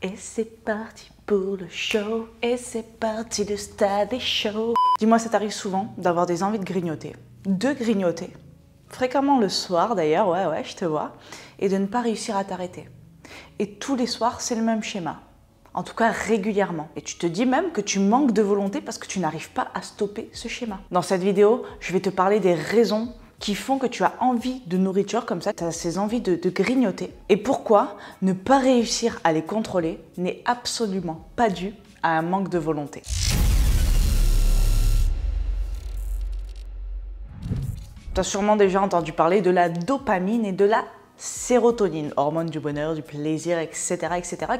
Et c'est parti pour le show, et c'est parti le stade des shows. Dis-moi, ça t'arrive souvent d'avoir des envies de grignoter, fréquemment le soir d'ailleurs, ouais, je te vois, et de ne pas réussir à t'arrêter. Et tous les soirs, c'est le même schéma, en tout cas régulièrement. Et tu te dis même que tu manques de volonté parce que tu n'arrives pas à stopper ce schéma. Dans cette vidéo, je vais te parler des raisons qui font que tu as envie de nourriture comme ça, tu as ces envies de grignoter. Et pourquoi ne pas réussir à les contrôler n'est absolument pas dû à un manque de volonté. Tu as sûrement déjà entendu parler de la dopamine et de la sérotonine, hormones du bonheur, du plaisir, etc.,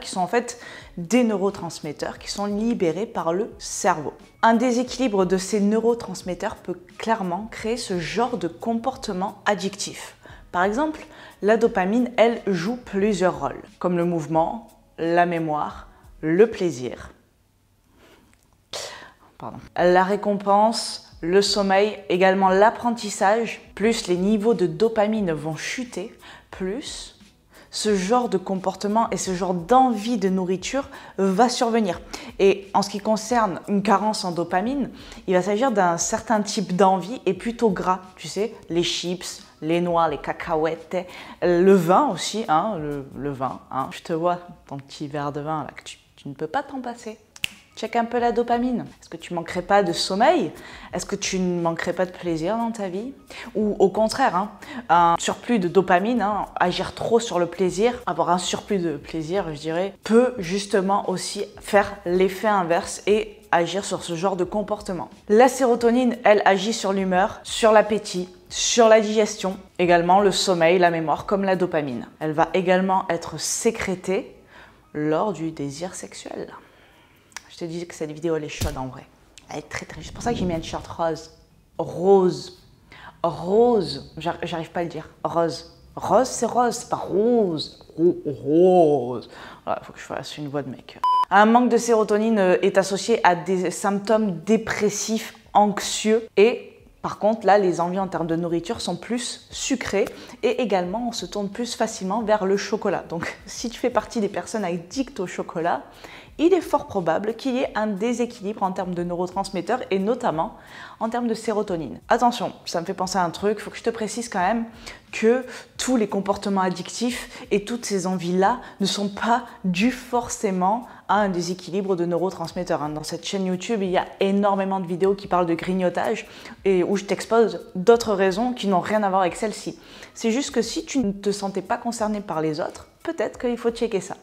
qui sont en fait des neurotransmetteurs qui sont libérés par le cerveau. Un déséquilibre de ces neurotransmetteurs peut clairement créer ce genre de comportement addictif. Par exemple, la dopamine, elle, joue plusieurs rôles, comme le mouvement, la mémoire, le plaisir, la récompense, le sommeil, également l'apprentissage. Plus les niveaux de dopamine vont chuter, plus ce genre de comportement et ce genre d'envie de nourriture va survenir. Et en ce qui concerne une carence en dopamine, il va s'agir d'un certain type d'envie et plutôt gras, tu sais, les chips, les noix, les cacahuètes, le vin aussi, hein, le vin. Hein. Je te vois, ton petit verre de vin là, que tu ne peux pas t'en passer. Check un peu la dopamine. Est-ce que tu manquerais pas de sommeil? Est-ce que tu ne manquerais pas de plaisir dans ta vie? Ou au contraire, hein, un surplus de dopamine, hein, agir trop sur le plaisir, avoir un surplus de plaisir, je dirais, peut justement aussi faire l'effet inverse et agir sur ce genre de comportement. La sérotonine, elle, agit sur l'humeur, sur l'appétit, sur la digestion, également le sommeil, la mémoire, comme la dopamine. Elle va également être sécrétée lors du désir sexuel. Je te dis que cette vidéo, elle est chaude en vrai. Elle est très. C'est pour ça que j'ai mis un t-shirt rose. Rose. J'arrive pas à le dire. Rose. Rose, c'est rose, c'est pas rose. Rose. Voilà, il faut que je fasse une voix de mec. Un manque de sérotonine est associé à des symptômes dépressifs, anxieux et par contre, là, les envies en termes de nourriture sont plus sucrées et également, on se tourne plus facilement vers le chocolat. Donc, si tu fais partie des personnes addictes au chocolat, il est fort probable qu'il y ait un déséquilibre en termes de neurotransmetteurs et notamment en termes de sérotonine. Attention, ça me fait penser à un truc, il faut que je te précise quand même que tous les comportements addictifs et toutes ces envies-là ne sont pas dus forcément à un déséquilibre de neurotransmetteurs. Dans cette chaîne YouTube, il y a énormément de vidéos qui parlent de grignotage et où je t'expose d'autres raisons qui n'ont rien à voir avec celle-ci. C'est juste que si tu ne te sentais pas concerné par les autres, peut-être qu'il faut checker ça.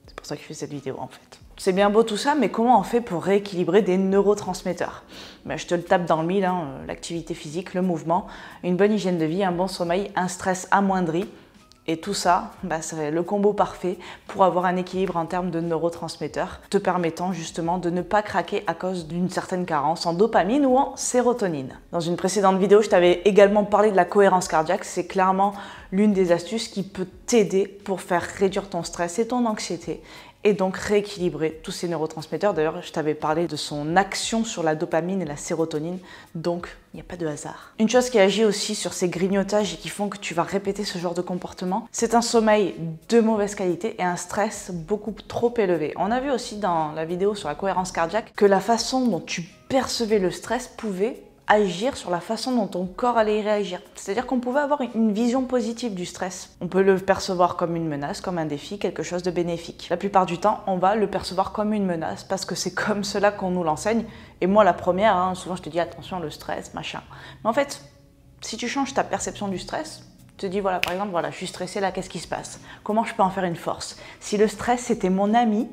C'est pour ça que je fais cette vidéo en fait. C'est bien beau tout ça, mais comment on fait pour rééquilibrer des neurotransmetteurs? Je te le tape dans le mille, hein, l'activité physique, le mouvement, une bonne hygiène de vie, un bon sommeil, un stress amoindri. Et tout ça, c'est le combo parfait pour avoir un équilibre en termes de neurotransmetteurs, te permettant justement de ne pas craquer à cause d'une certaine carence en dopamine ou en sérotonine. Dans une précédente vidéo, je t'avais également parlé de la cohérence cardiaque. C'est clairement l'une des astuces qui peut t'aider pour faire réduire ton stress et ton anxiété et donc rééquilibrer tous ces neurotransmetteurs. D'ailleurs, je t'avais parlé de son action sur la dopamine et la sérotonine, donc il n'y a pas de hasard. Une chose qui agit aussi sur ces grignotages et qui font que tu vas répéter ce genre de comportement, c'est un sommeil de mauvaise qualité et un stress beaucoup trop élevé. On a vu aussi dans la vidéo sur la cohérence cardiaque que la façon dont tu percevais le stress pouvait agir sur la façon dont ton corps allait y réagir. C'est-à-dire qu'on pouvait avoir une vision positive du stress. On peut le percevoir comme une menace, comme un défi, quelque chose de bénéfique. La plupart du temps, on va le percevoir comme une menace parce que c'est comme cela qu'on nous l'enseigne. Et moi, la première, hein, souvent je te dis attention, le stress, machin. Mais en fait, si tu changes ta perception du stress, tu te dis voilà, par exemple, voilà, je suis stressée là, qu'est-ce qui se passe? Comment je peux en faire une force? Si le stress c'était mon ami,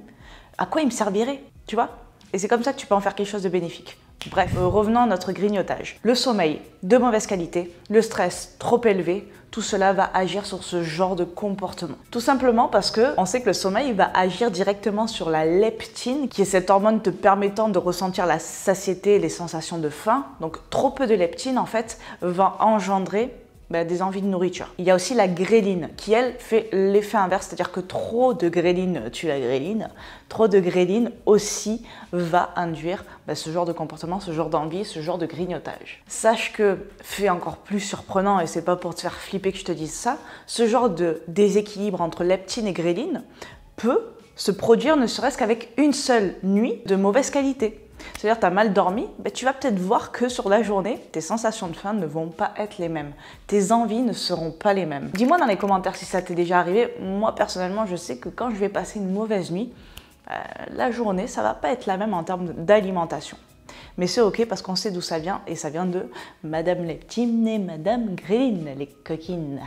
à quoi il me servirait? Tu vois? Et c'est comme ça que tu peux en faire quelque chose de bénéfique. Bref, revenons à notre grignotage. Le sommeil de mauvaise qualité, le stress trop élevé, tout cela va agir sur ce genre de comportement. Tout simplement parce que on sait que le sommeil va agir directement sur la leptine, qui est cette hormone te permettant de ressentir la satiété et les sensations de faim. Donc trop peu de leptine en fait va engendrer des envies de nourriture. Il y a aussi la gréline qui, elle, fait l'effet inverse, c'est-à-dire que trop de gréline tue la gréline, trop de gréline aussi va induire ce genre de comportement, ce genre d'envie, ce genre de grignotage. Sache que, fait encore plus surprenant, et c'est pas pour te faire flipper que je te dise ça, ce genre de déséquilibre entre leptine et gréline peut se produire ne serait-ce qu'avec une seule nuit de mauvaise qualité. C'est-à-dire tu as mal dormi, tu vas peut-être voir que sur la journée, tes sensations de faim ne vont pas être les mêmes. Tes envies ne seront pas les mêmes. Dis-moi dans les commentaires si ça t'est déjà arrivé. Moi personnellement, je sais que quand je vais passer une mauvaise nuit, la journée, ça va pas être la même en termes d'alimentation. Mais c'est ok parce qu'on sait d'où ça vient et ça vient de Madame Leptine et Madame Green, les coquines.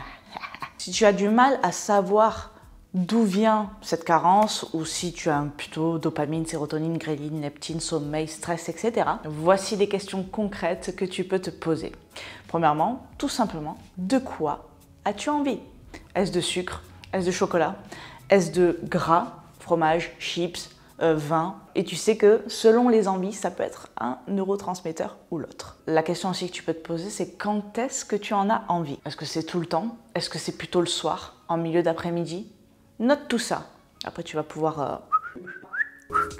Si tu as du mal à savoir d'où vient cette carence ou si tu as plutôt dopamine, sérotonine, ghrelin, leptine, sommeil, stress, etc. Voici des questions concrètes que tu peux te poser. Premièrement, tout simplement, de quoi as-tu envie? Est-ce de sucre? Est-ce de chocolat? Est-ce de gras? Fromage, chips, vin? Et tu sais que selon les envies, ça peut être un neurotransmetteur ou l'autre. La question aussi que tu peux te poser, c'est quand est-ce que tu en as envie? Est-ce que c'est tout le temps? Est-ce que c'est plutôt le soir? En milieu d'après-midi? Note tout ça. Après, tu vas pouvoir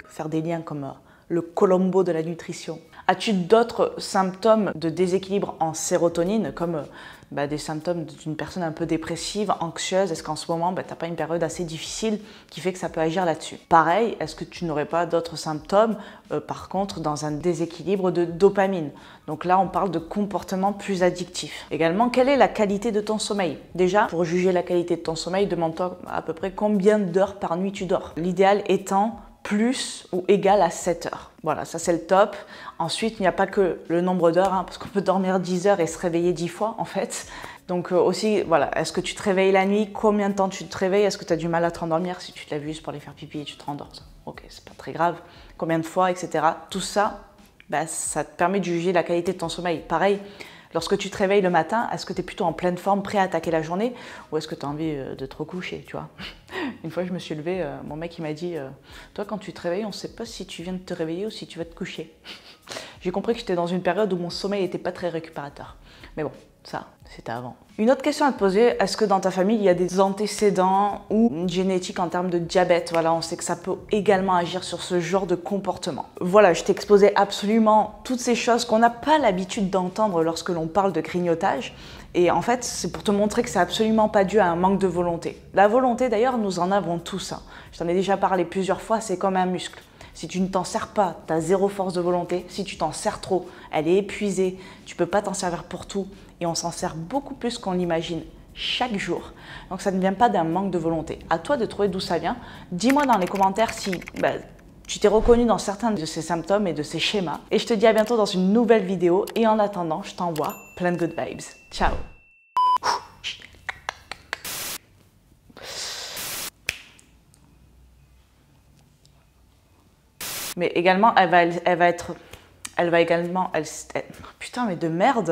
faire des liens comme le Colombo de la nutrition. As-tu d'autres symptômes de déséquilibre en sérotonine, comme des symptômes d'une personne un peu dépressive, anxieuse? Est-ce qu'en ce moment, tu n'as pas une période assez difficile qui fait que ça peut agir là-dessus? Pareil, est-ce que tu n'aurais pas d'autres symptômes, par contre, dans un déséquilibre de dopamine? Donc là, on parle de comportements plus addictifs. Également, quelle est la qualité de ton sommeil? Déjà, pour juger la qualité de ton sommeil, demande-toi à peu près combien d'heures par nuit tu dors. L'idéal étant plus ou égal à 7 heures. Voilà, ça c'est le top. Ensuite, il n'y a pas que le nombre d'heures, parce qu'on peut dormir 10 heures et se réveiller 10 fois en fait. Donc aussi, voilà, est-ce que tu te réveilles la nuit? Combien de temps tu te réveilles? Est-ce que tu as du mal à te rendormir? Si tu te lèves juste pour aller faire pipi et tu te rendors, ok, c'est pas très grave. Combien de fois, etc. Tout ça, ça te permet de juger la qualité de ton sommeil. Pareil, lorsque tu te réveilles le matin, est-ce que tu es plutôt en pleine forme, prêt à attaquer la journée, ou est-ce que tu as envie de te recoucher, tu vois? Une fois, je me suis levée, mon mec il m'a dit toi, quand tu te réveilles, on ne sait pas si tu viens de te réveiller ou si tu vas te coucher. J'ai compris que j'étais dans une période où mon sommeil n'était pas très récupérateur. Mais bon, ça, c'était avant. Une autre question à te poser, est-ce que dans ta famille, il y a des antécédents ou une génétique en termes de diabète? Voilà, on sait que ça peut également agir sur ce genre de comportement. Voilà, je t'ai exposé absolument toutes ces choses qu'on n'a pas l'habitude d'entendre lorsque l'on parle de grignotage. Et en fait, c'est pour te montrer que c'est absolument pas dû à un manque de volonté. La volonté, d'ailleurs, nous en avons tous. Je t'en ai déjà parlé plusieurs fois, c'est comme un muscle. Si tu ne t'en sers pas, tu as zéro force de volonté. Si tu t'en sers trop, elle est épuisée. Tu ne peux pas t'en servir pour tout. Et on s'en sert beaucoup plus qu'on l'imagine chaque jour. Donc ça ne vient pas d'un manque de volonté. À toi de trouver d'où ça vient. Dis-moi dans les commentaires si tu t'es reconnu dans certains de ces symptômes et de ces schémas. Et je te dis à bientôt dans une nouvelle vidéo. Et en attendant, je t'envoie plein de good vibes. Ciao! Mais également, putain, mais de merde!